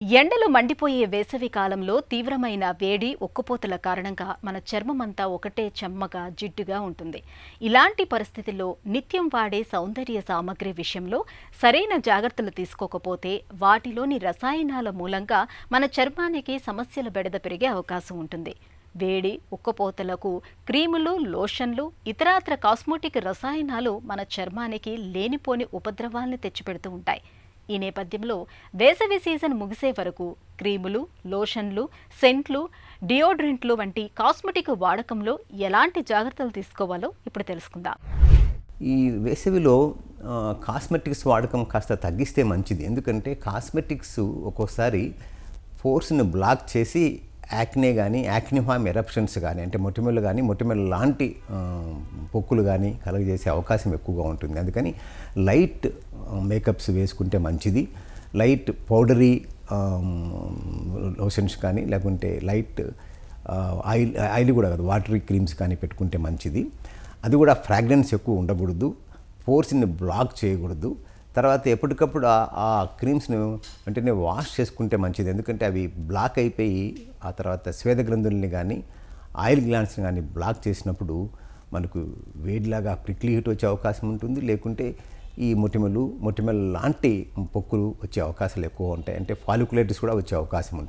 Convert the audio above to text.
ఎండలు మండిపోయే వేసవి కాలంలో తీవ్రమైన వేడి ఉక్కపోతల కారణంగా మన చర్మమంతా ఒకటే చెమ్మగా జిడ్డుగా ఉంటుంది. ఇలాంటి పరిస్థితుల్లో నిత్యం వాడే సౌందర్య సామగ్రి విషయంలో సరైన జాగ్రత్తలు తీసుకోకపోతే వాటిలోని రసాయనాల మూలంగా మన చర్మానికి సమస్యల బెడద పెరిగే అవకాశం ఉంటుంది. వేడి ఉక్కపోతలకు క్రీములు, లోషన్లు, ఇతరాత్ర కాస్మోటిక్ రసాయనాలు మన చర్మానికి లేనిపోని ఉపద్రవాల్ని తెచ్చిపెడుతూ ఉంటాయి. ఈ నేపథ్యంలో వేసవి సీజన్ ముగిసే వరకు క్రీములు, లోషన్లు, సెంట్లు, డియోడ్రెంట్లు వంటి కాస్మెటిక్ వాడకంలో ఎలాంటి జాగ్రత్తలు తీసుకోవాలో ఇప్పుడు తెలుసుకుందాం. ఈ వేసవిలో కాస్మెటిక్స్ వాడకం కాస్త తగ్గిస్తే మంచిది. ఎందుకంటే కాస్మెటిక్స్ ఒక్కోసారి పోర్స్ని బ్లాక్ చేసి యాక్నే కానీ యాక్నిఫామ్ ఎరప్షన్స్ కానీ అంటే మొటిమలు కానీ మొటిమల లాంటి పొక్కులు కానీ కలుగజేసే అవకాశం ఎక్కువగా ఉంటుంది. అందుకని లైట్ మేకప్స్ వేసుకుంటే మంచిది. లైట్ పౌడరీ లోషన్స్ కానీ లేకుంటే లైట్ ఆయిల్ కూడా కాదు వాటరీ క్రీమ్స్ కానీ పెట్టుకుంటే మంచిది. అది కూడా ఫ్రాగ్రెన్స్ ఎక్కువ ఉండకూడదు, పోర్స్ని బ్లాక్ చేయకూడదు. తర్వాత ఎప్పటికప్పుడు ఆ క్రీమ్స్ను వెంటనే వాష్ చేసుకుంటే మంచిది. ఎందుకంటే అవి బ్లాక్ అయిపోయి ఆ తర్వాత స్వేద గ్రంథుల్ని కానీ ఆయిల్ గ్లాండ్స్ని కానీ బ్లాక్ చేసినప్పుడు మనకు వేడిలాగా ప్రిక్లీ హీట్ వచ్చే అవకాశం ఉంటుంది. లేకుంటే ఈ మొటిమలు లాంటి పొక్కులు వచ్చే అవకాశాలు ఎక్కువ ఉంటాయి. అంటే ఫాలిక్యులైటిస్ కూడా వచ్చే అవకాశం ఉంటుంది.